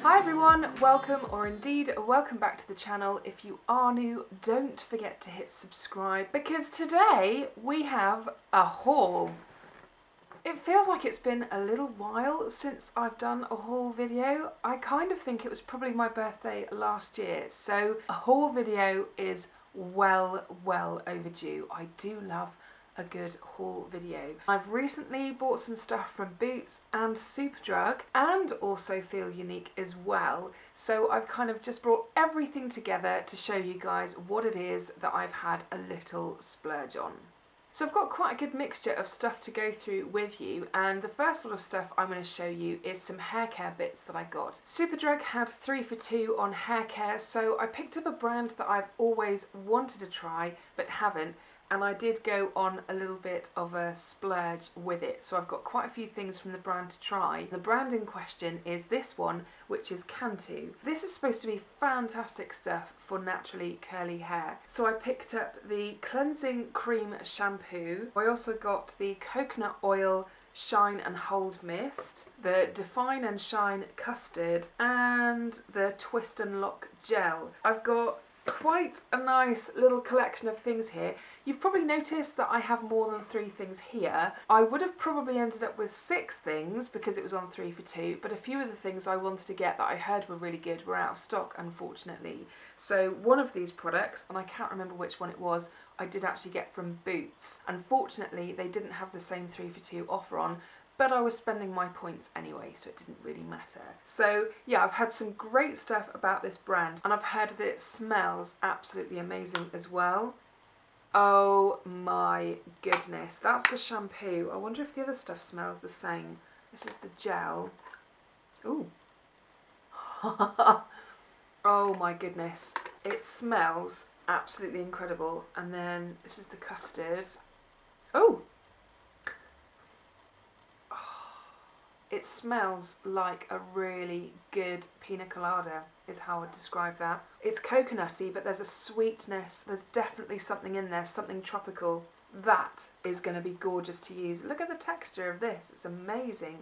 Hi everyone, welcome or indeed welcome back to the channel. If you are new, don't forget to hit subscribe because today we have a haul. It feels like it's been a little while since I've done a haul video. I kind of think it was probably my birthday last year, so a haul video is well overdue. I do love a good haul video. I've recently bought some stuff from Boots and Superdrug and also Feel Unique as well. So I've kind of just brought everything together to show you guys what it is that I've had a little splurge on. So I've got quite a good mixture of stuff to go through with you, and the first lot of stuff I'm going to show you is some hair care bits that I got. Superdrug had 3 for 2 on hair care, so I picked up a brand that I've always wanted to try but haven't, and I did go on a little bit of a splurge with it. So I've got quite a few things from the brand to try. The brand in question is this one, which is Cantu. This is supposed to be fantastic stuff for naturally curly hair. So I picked up the Cleansing Cream Shampoo. I also got the Coconut Oil Shine and Hold Mist, the Define and Shine Custard, and the Twist and Lock Gel. I've got quite a nice little collection of things here. You've probably noticed that I have more than 3 things here. I would have probably ended up with 6 things because it was on 3 for 2, but a few of the things I wanted to get that I heard were really good were out of stock, unfortunately. So one of these products, and I can't remember which one it was, I did actually get from Boots. Unfortunately, they didn't have the same 3 for 2 offer on, but I was spending my points anyway, so it didn't really matter. So yeah, I've had some great stuff about this brand, and I've heard that it smells absolutely amazing as well. Oh my goodness, that's the shampoo. I wonder if the other stuff smells the same. This is the gel. Ooh. Oh my goodness. It smells absolutely incredible. And then this is the custard. Oh! It smells like a really good pina colada is how I would describe that. It's coconutty, but there's a sweetness. There's definitely something in there, something tropical. That is going to be gorgeous to use. Look at the texture of this. It's amazing.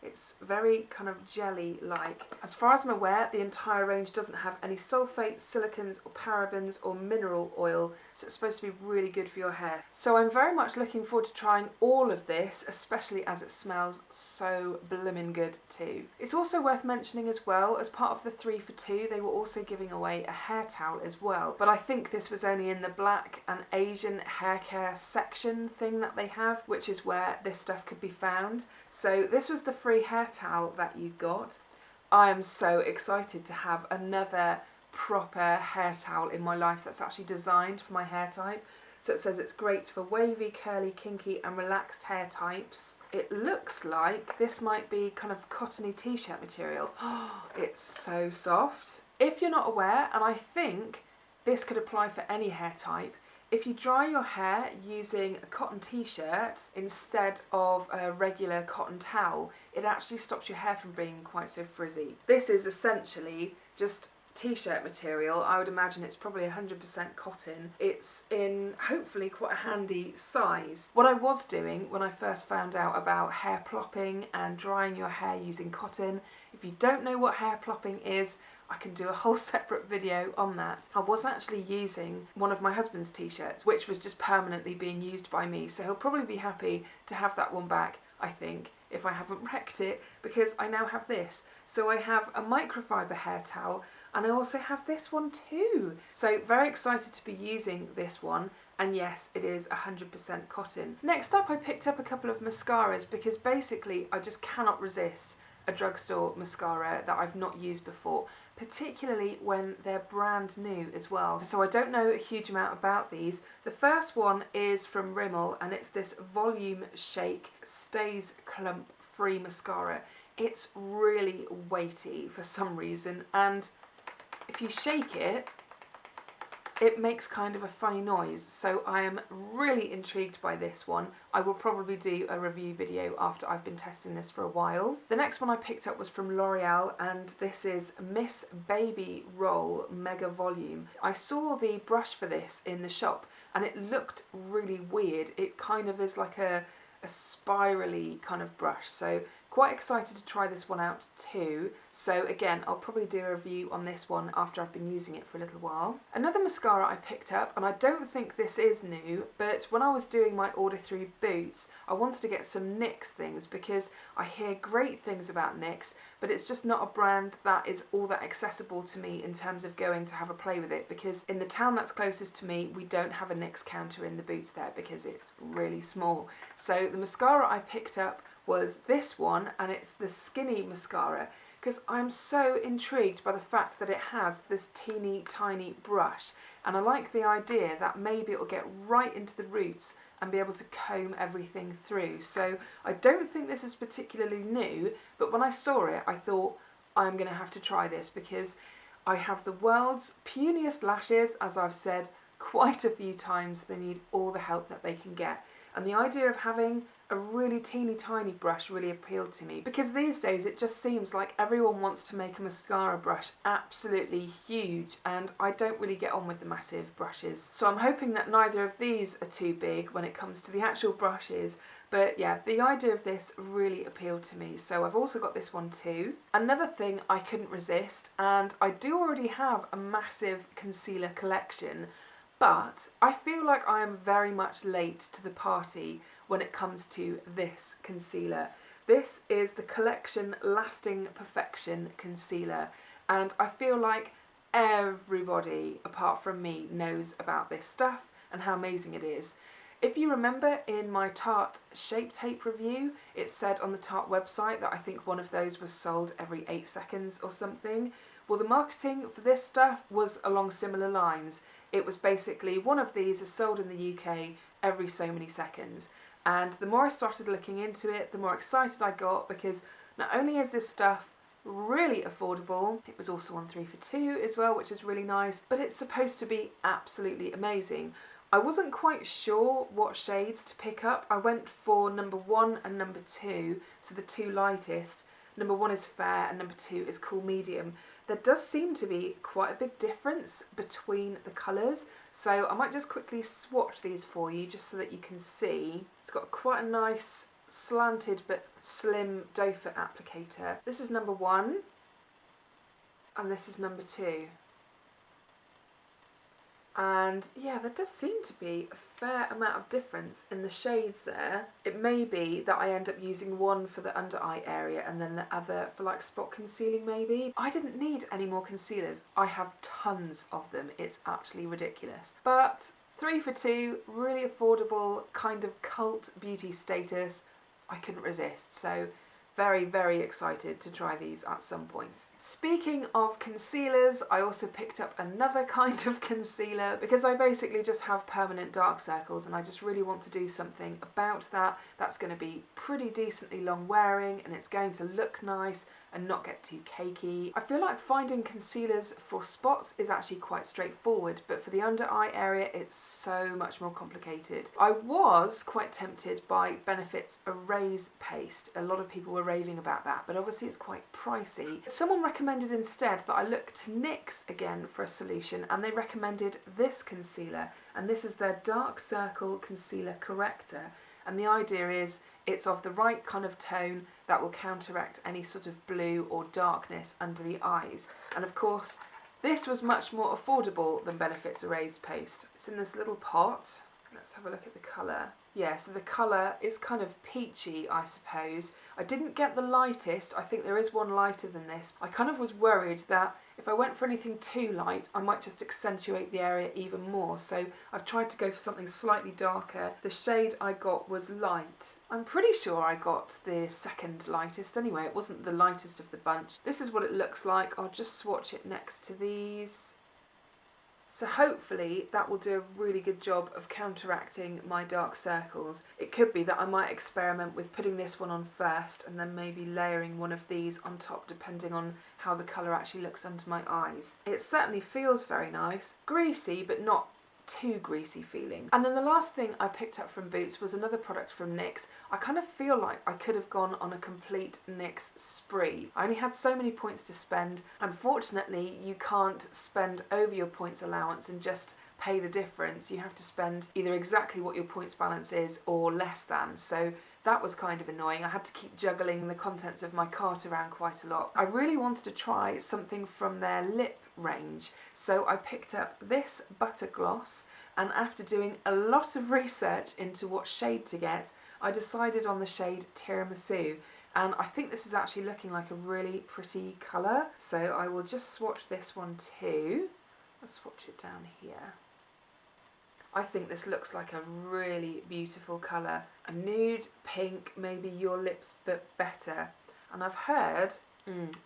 It's very kind of jelly-like. As far as I'm aware, the entire range doesn't have any sulfates, silicons or parabens or mineral oil, so it's supposed to be really good for your hair. So I'm very much looking forward to trying all of this, especially as it smells so blimmin' good too. It's also worth mentioning as well, as part of the 3 for 2, they were also giving away a hair towel as well, but I think this was only in the black and Asian hair care section thing that they have, which is where this stuff could be found. So this was the free hair towel that you got. I am so excited to have another proper hair towel in my life that's actually designed for my hair type. So it says it's great for wavy, curly, kinky and relaxed hair types. It looks like this might be kind of cottony t-shirt material. Oh, it's so soft. If you're not aware, and I think this could apply for any hair type, if you dry your hair using a cotton t-shirt instead of a regular cotton towel, it actually stops your hair from being quite so frizzy. This is essentially just t-shirt material. I would imagine it's probably 100% cotton. It's in hopefully quite a handy size. What I was doing when I first found out about hair plopping and drying your hair using cotton, if you don't know what hair plopping is, I can do a whole separate video on that. I was actually using one of my husband's t-shirts, which was just permanently being used by me, so he'll probably be happy to have that one back, I think, if I haven't wrecked it, because I now have this. So I have a microfiber hair towel, and I also have this one too. So very excited to be using this one, and yes, it is 100% cotton. Next up, I picked up a couple of mascaras, because basically I just cannot resist a drugstore mascara that I've not used before, particularly when they're brand new as well. So I don't know a huge amount about these. The first one is from Rimmel, and it's this Volume Shake Stays Clump Free Mascara. It's really weighty for some reason, and if you shake it, it makes kind of a funny noise, so I am really intrigued by this one. I will probably do a review video after I've been testing this for a while. The next one I picked up was from L'Oreal, and this is Miss Baby Roll Mega Volume. I saw the brush for this in the shop and it looked really weird. It kind of is like a spirally kind of brush, so quite excited to try this one out too. So again, I'll probably do a review on this one after I've been using it for a little while. Another mascara I picked up, and I don't think this is new, but when I was doing my order through Boots, I wanted to get some NYX things because I hear great things about NYX, but it's just not a brand that is all that accessible to me in terms of going to have a play with it, because in the town that's closest to me, we don't have a NYX counter in the Boots there because it's really small. So the mascara I picked up was this one, and it's the Skinny Mascara, because I'm so intrigued by the fact that it has this teeny tiny brush, and I like the idea that maybe it'll get right into the roots and be able to comb everything through. So I don't think this is particularly new, but when I saw it I thought I'm going to have to try this because I have the world's puniest lashes, as I've said quite a few times. They need all the help that they can get, and the idea of having a really teeny tiny brush really appealed to me, because these days it just seems like everyone wants to make a mascara brush absolutely huge, and I don't really get on with the massive brushes. So I'm hoping that neither of these are too big when it comes to the actual brushes. But yeah, the idea of this really appealed to me, so I've also got this one too. Another thing I couldn't resist, and I do already have a massive concealer collection, but I feel like I am very much late to the party when it comes to this concealer. This is the Collection Lasting Perfection Concealer, and I feel like everybody apart from me knows about this stuff and how amazing it is. If you remember in my Tarte Shape Tape review, it said on the Tarte website that I think one of those was sold every 8 seconds or something. Well, the marketing for this stuff was along similar lines. It was basically one of these is sold in the UK every so many seconds. And the more I started looking into it, the more excited I got, because not only is this stuff really affordable, it was also on 3 for 2 as well, which is really nice, but it's supposed to be absolutely amazing. I wasn't quite sure what shades to pick up. I went for number 1 and number 2, so the two lightest. Number 1 is fair and number 2 is cool medium. There does seem to be quite a big difference between the colours, so I might just quickly swatch these for you just so that you can see. It's got quite a nice slanted but slim doe foot applicator. This is number 1 and this is number 2. And yeah, there does seem to be a fair amount of difference in the shades there. It may be that I end up using one for the under eye area and then the other for like spot concealing maybe. I didn't need any more concealers. I have tons of them. It's actually ridiculous. But 3 for 2, really affordable, kind of cult beauty status. I couldn't resist. So very, very excited to try these at some point. Speaking of concealers, I also picked up another kind of concealer because I basically just have permanent dark circles and I just really want to do something about that. That's going to be pretty decently long wearing and it's going to look nice and not get too cakey. I feel like finding concealers for spots is actually quite straightforward, but for the under eye area it's so much more complicated. I was quite tempted by Benefit's Erase Paste. A lot of people were raving about that, but obviously it's quite pricey. Someone recommended instead that I look to NYX again for a solution, and they recommended this concealer, and this is their Dark Circle Concealer Corrector, and the idea is it's of the right kind of tone that will counteract any sort of blue or darkness under the eyes. And of course this was much more affordable than Benefit's Erase Paste. It's in this little pot. Let's have a look at the colour. Yeah, so the colour is kind of peachy, I suppose. I didn't get the lightest. I think there is one lighter than this. I kind of was worried that if I went for anything too light, I might just accentuate the area even more. So I've tried to go for something slightly darker. The shade I got was light. I'm pretty sure I got the second lightest anyway. It wasn't the lightest of the bunch. This is what it looks like. I'll just swatch it next to these. So hopefully that will do a really good job of counteracting my dark circles. It could be that I might experiment with putting this one on first and then maybe layering one of these on top depending on how the colour actually looks under my eyes. It certainly feels very nice. Greasy but not too greasy feeling. And then the last thing I picked up from Boots was another product from NYX. I kind of feel like I could have gone on a complete NYX spree. I only had so many points to spend. Unfortunately, you can't spend over your points allowance and just pay the difference. You have to spend either exactly what your points balance is or less than. So that was kind of annoying. I had to keep juggling the contents of my cart around quite a lot. I really wanted to try something from their lip range, so I picked up this butter gloss, and after doing a lot of research into what shade to get, I decided on the shade Tiramisu. And I think this is actually looking like a really pretty colour. So I will just swatch this one too. I'll swatch it down here. I think this looks like a really beautiful colour. A nude pink, maybe your lips but better. And I've heard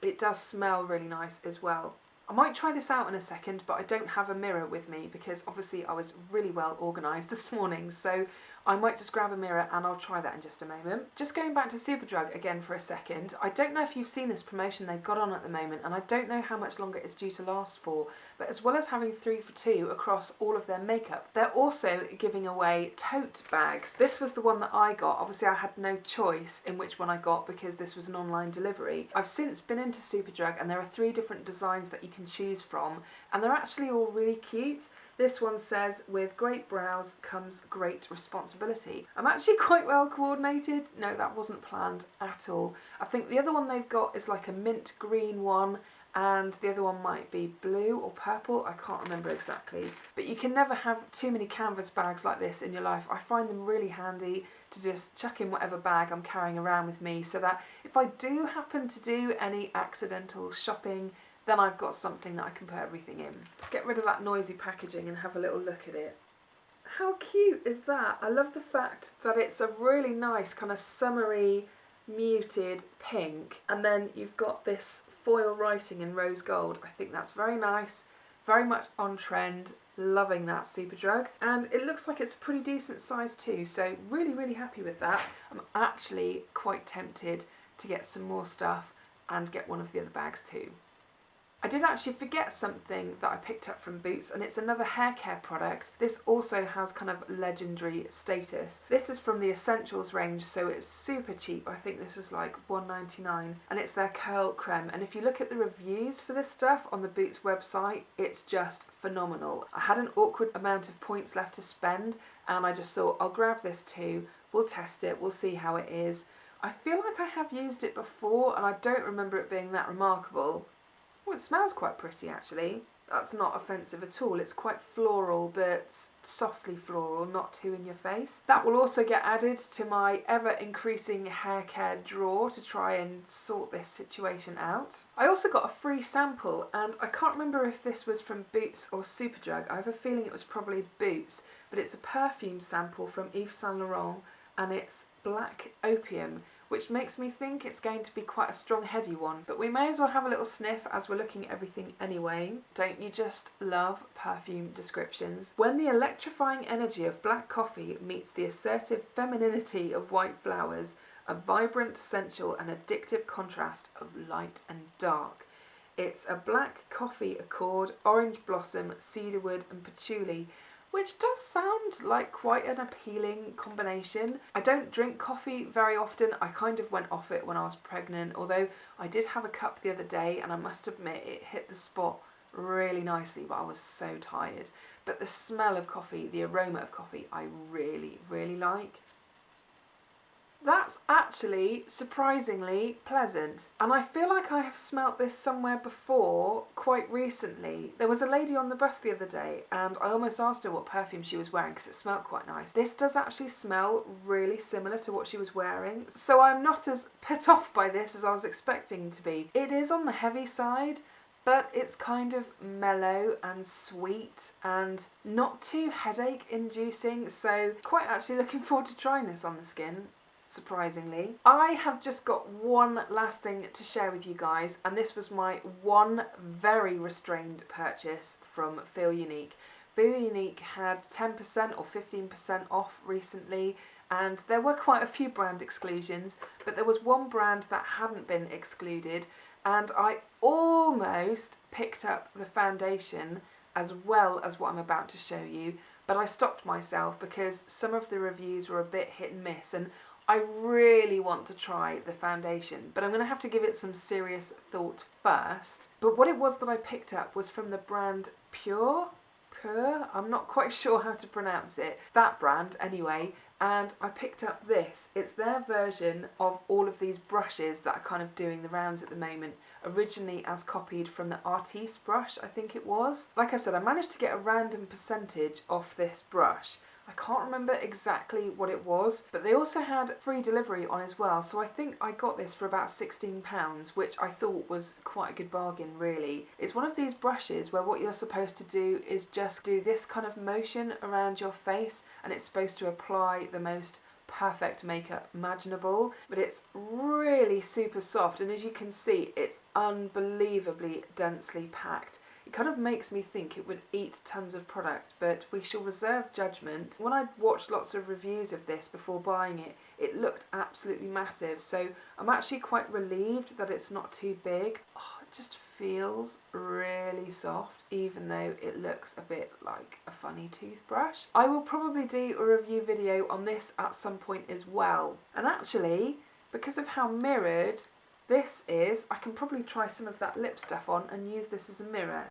it does smell really nice as well. I might try this out in a second, but I don't have a mirror with me because obviously I was really well organised this morning, so I might just grab a mirror and I'll try that in just a moment. Just going back to Superdrug again for a second, I don't know if you've seen this promotion they've got on at the moment, and I don't know how much longer it's due to last for, but as well as having 3 for 2 across all of their makeup, they're also giving away tote bags. This was the one that I got. Obviously I had no choice in which one I got because this was an online delivery. I've since been into Superdrug and there are 3 different designs that you can choose from, and they're actually all really cute. This one says, with great brows comes great responsibility. I'm actually quite well coordinated. No, that wasn't planned at all. I think the other one they've got is like a mint green one, and the other one might be blue or purple. I can't remember exactly. But you can never have too many canvas bags like this in your life. I find them really handy to just chuck in whatever bag I'm carrying around with me, so that if I do happen to do any accidental shopping, then I've got something that I can put everything in. Let's get rid of that noisy packaging and have a little look at it. How cute is that? I love the fact that it's a really nice kind of summery muted pink, and then you've got this foil writing in rose gold. I think that's very nice, very much on trend. Loving that Superdrug, and it looks like it's a pretty decent size too, so really happy with that. I'm actually quite tempted to get some more stuff and get one of the other bags too. I did actually forget something that I picked up from Boots, and it's another hair care product. This also has kind of legendary status. This is from the Essentials range, so it's super cheap. I think this was like $1.99, and it's their curl creme. And if you look at the reviews for this stuff on the Boots website, it's just phenomenal. I had an awkward amount of points left to spend, and I just thought I'll grab this too. We'll test it, we'll see how it is. I feel like I have used it before, and I don't remember it being that remarkable. Oh, it smells quite pretty actually. That's not offensive at all. It's quite floral, but softly floral, not too in your face. That will also get added to my ever increasing hair care drawer to try and sort this situation out. I also got a free sample, and I can't remember if this was from Boots or Superdrug. I have a feeling it was probably Boots, but it's a perfume sample from Yves Saint Laurent, and it's Black Opium, which makes me think it's going to be quite a strong heady one. But we may as well have a little sniff as we're looking at everything anyway. Don't you just love perfume descriptions? When the electrifying energy of black coffee meets the assertive femininity of white flowers, a vibrant, sensual and addictive contrast of light and dark. It's a black coffee accord, orange blossom, cedarwood and patchouli, which does sound like quite an appealing combination. I don't drink coffee very often. I kind of went off it when I was pregnant, although I did have a cup the other day, and I must admit it hit the spot really nicely, but I was so tired. But the smell of coffee, the aroma of coffee, I really like. That's actually surprisingly pleasant, and I feel like I have smelt this somewhere before quite recently. There was a lady on the bus the other day and I almost asked her what perfume she was wearing because it smelled quite nice. This does actually smell really similar to what she was wearing, so I'm not as put off by this as I was expecting to be. It is on the heavy side, but it's kind of mellow and sweet and not too headache inducing, so quite actually looking forward to trying this on the skin. Surprisingly. I have just got one last thing to share with you guys, and this was my one very restrained purchase from Feel Unique. Feel Unique had 10% or 15% off recently, and there were quite a few brand exclusions, but there was one brand that hadn't been excluded, and I almost picked up the foundation as well as what I'm about to show you, but I stopped myself because some of the reviews were a bit hit and miss, and I really want to try the foundation, but I'm going to have to give it some serious thought first. But what it was that I picked up was from the brand Pure, I'm not quite sure how to pronounce it. That brand anyway. And I picked up this. It's their version of all of these brushes that are kind of doing the rounds at the moment, originally as copied from the Artiste brush, I think it was. Like I said, I managed to get a random percentage off this brush. I can't remember exactly what it was, but they also had free delivery on as well, so I think I got this for about £16, which I thought was quite a good bargain, really. It's one of these brushes where what you're supposed to do is just do this kind of motion around your face, and it's supposed to apply the most perfect makeup imaginable, but it's really super soft, and as you can see, it's unbelievably densely packed. It kind of makes me think it would eat tons of product, but we shall reserve judgment. When I watched lots of reviews of this before buying it, it looked absolutely massive, so I'm actually quite relieved that it's not too big. Oh, it just feels really soft, even though it looks a bit like a funny toothbrush. I will probably do a review video on this at some point as well. And actually, because of how mirrored this is, I can probably try some of that lip stuff on and use this as a mirror.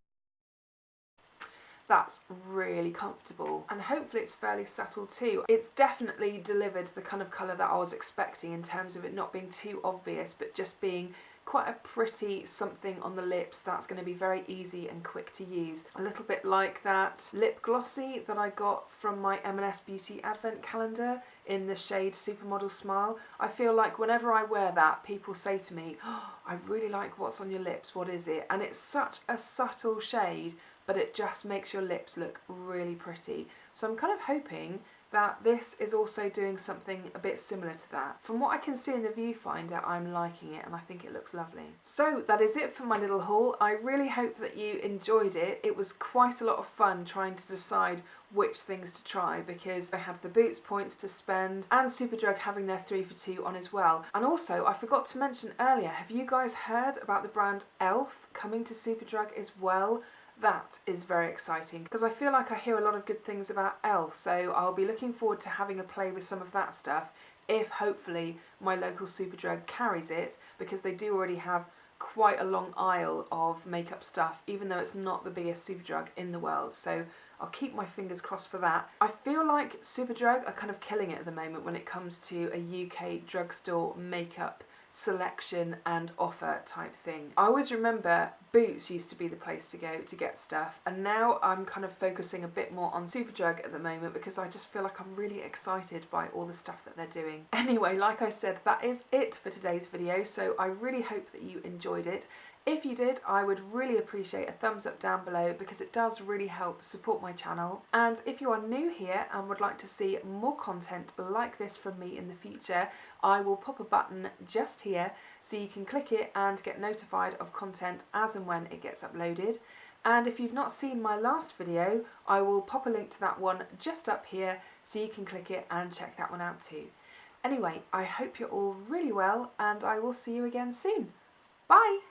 That's really comfortable, and hopefully it's fairly subtle too. It's definitely delivered the kind of colour that I was expecting in terms of it not being too obvious, but just being quite a pretty something on the lips that's going to be very easy and quick to use. A little bit like that lip glossy that I got from my M&S Beauty advent calendar in the shade Supermodel Smile. I feel like whenever I wear that, people say to me, "Oh, I really like what's on your lips, what is it?" And it's such a subtle shade, but it just makes your lips look really pretty. So I'm kind of hoping that this is also doing something a bit similar to that. From what I can see in the viewfinder, I'm liking it and I think it looks lovely. So that is it for my little haul. I really hope that you enjoyed it. It was quite a lot of fun trying to decide which things to try, because I had the Boots points to spend and Superdrug having their 3 for 2 on as well. And also, I forgot to mention earlier, have you guys heard about the brand Elf coming to Superdrug as well? That is very exciting, because I feel like I hear a lot of good things about Elf, so I'll be looking forward to having a play with some of that stuff if hopefully my local Superdrug carries it, because they do already have quite a long aisle of makeup stuff, even though it's not the biggest Superdrug in the world, so I'll keep my fingers crossed for that. I feel like Superdrug are kind of killing it at the moment when it comes to a UK drugstore makeup selection and offer type thing. I always remember Boots used to be the place to go to get stuff, and now I'm kind of focusing a bit more on Superdrug at the moment because I just feel like I'm really excited by all the stuff that they're doing. Anyway, like I said, that is it for today's video, so I really hope that you enjoyed it. If you did, I would really appreciate a thumbs up down below, because it does really help support my channel. And if you are new here and would like to see more content like this from me in the future, I will pop a button just here so you can click it and get notified of content as and when it gets uploaded. And if you've not seen my last video, I will pop a link to that one just up here so you can click it and check that one out too. Anyway, I hope you're all really well, and I will see you again soon. Bye!